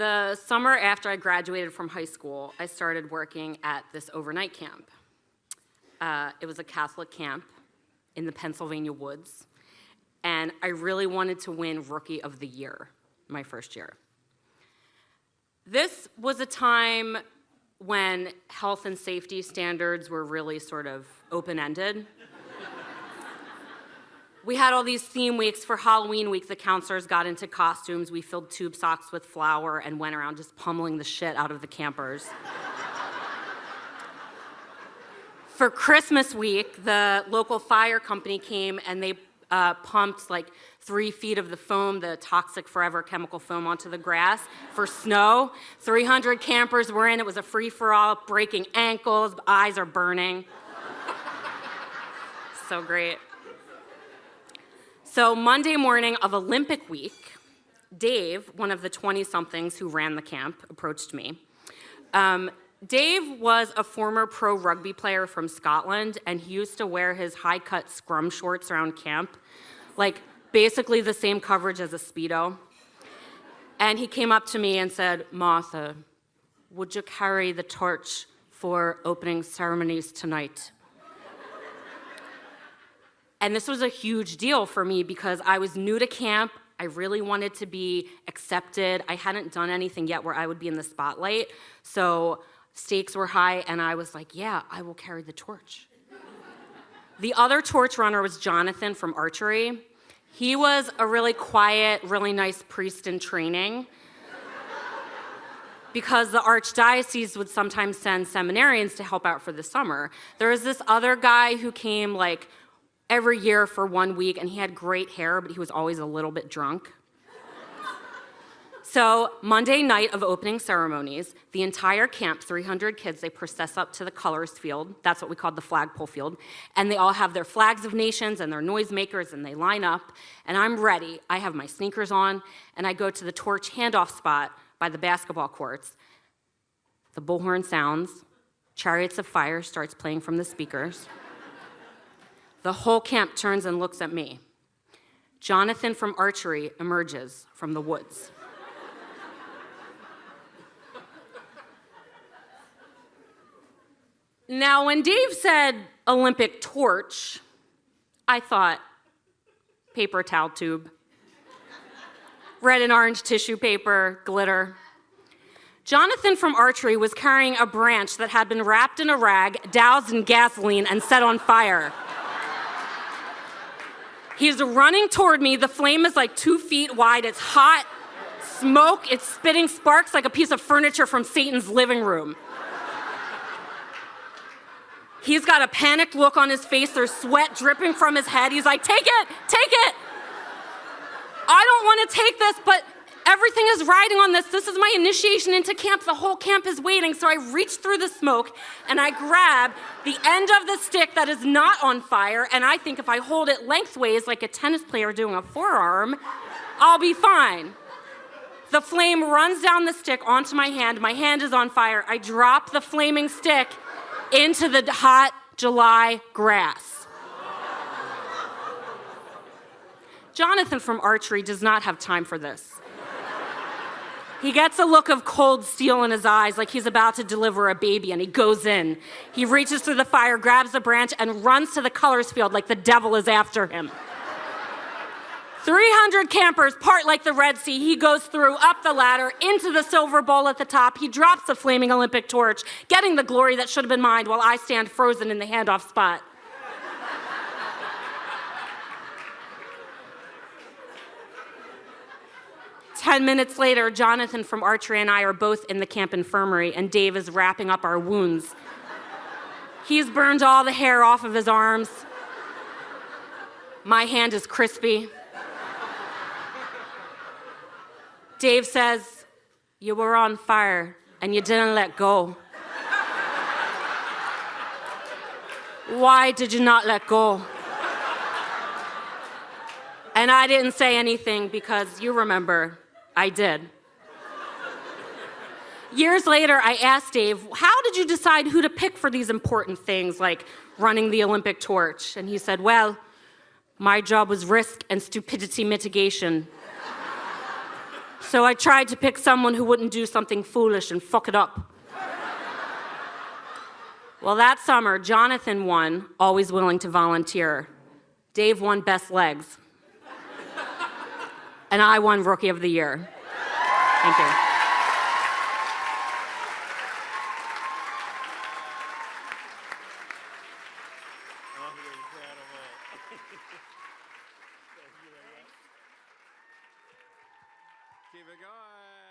The summer after I graduated from high school, I started working at this overnight camp. It was a Catholic camp in the Pennsylvania woods, and I really wanted to win Rookie of the Year my first year. This was a time when health and safety standards were really sort of open-ended. We had all these theme weeks. For Halloween week, the counselors got into costumes. We filled tube socks with flour and went around just pummeling the shit out of the campers. For Christmas week, the local fire company came and they pumped like 3 feet of the foam, the toxic forever chemical foam, onto the grass for snow. 300 campers were in. It was a free-for-all, breaking ankles, eyes are burning. So great. So Monday morning of Olympic week, Dave, one of the 20-somethings who ran the camp, approached me. Dave was a former pro rugby player from Scotland, and he used to wear his high-cut scrum shorts around camp, like basically the same coverage as a Speedo. And he came up to me and said, "Martha, would you carry the torch for opening ceremonies tonight?" And this was a huge deal for me because I was new to camp. I really wanted to be accepted. I hadn't done anything yet where I would be in the spotlight. So stakes were high, and I was like, yeah, I will carry the torch. The other torch runner was Jonathan from archery. He was a really quiet, really nice priest in training because the archdiocese would sometimes send seminarians to help out for the summer. There was this other guy who came like every year for 1 week, and he had great hair, but he was always a little bit drunk. So Monday night of opening ceremonies, the entire camp, 300 kids, they process up to the colors field. That's what we called the flagpole field. And they all have their flags of nations and their noisemakers, and they line up. And I'm ready. I have my sneakers on, and I go to the torch handoff spot by the basketball courts. The bullhorn sounds. Chariots of Fire starts playing from the speakers. The whole camp turns and looks at me. Jonathan from archery emerges from the woods. Now, when Dave said Olympic torch, I thought paper towel tube, red and orange tissue paper, glitter. Jonathan from archery was carrying a branch that had been wrapped in a rag, doused in gasoline, and set on fire. He's running toward me. The flame is like 2 feet wide. It's hot, smoke, it's spitting sparks like a piece of furniture from Satan's living room. He's got a panicked look on his face. There's sweat dripping from his head. He's like, take it, take it. I don't want to take this, but everything is riding on this. This is my initiation into camp. The whole camp is waiting. So I reach through the smoke and I grab the end of the stick that is not on fire. And I think if I hold it lengthways like a tennis player doing a forearm, I'll be fine. The flame runs down the stick onto my hand. My hand is on fire. I drop the flaming stick into the hot July grass. Jonathan from archery does not have time for this. He gets a look of cold steel in his eyes like he's about to deliver a baby, and he goes in. He reaches through the fire, grabs the branch, and runs to the colors field like the devil is after him. 300 campers part like the Red Sea. He goes through, up the ladder, into the silver bowl at the top. He drops the flaming Olympic torch, getting the glory that should have been mine while I stand frozen in the handoff spot. Ten minutes later, Jonathan from archery and I are both in the camp infirmary, and Dave is wrapping up our wounds. He's burned all the hair off of his arms. My hand is crispy. Dave says, "You were on fire and you didn't let go. Why did you not let go?" And I didn't say anything because you remember, I did. Years later, I asked Dave, "How did you decide who to pick for these important things like running the Olympic torch?" And he said, "Well, my job was risk and stupidity mitigation." So I tried to pick someone who wouldn't do something foolish and fuck it up. Well, that summer, Jonathan won Always Willing to Volunteer. Dave won Best Legs. And I won Rookie of the Year. Thank you. Keep it going.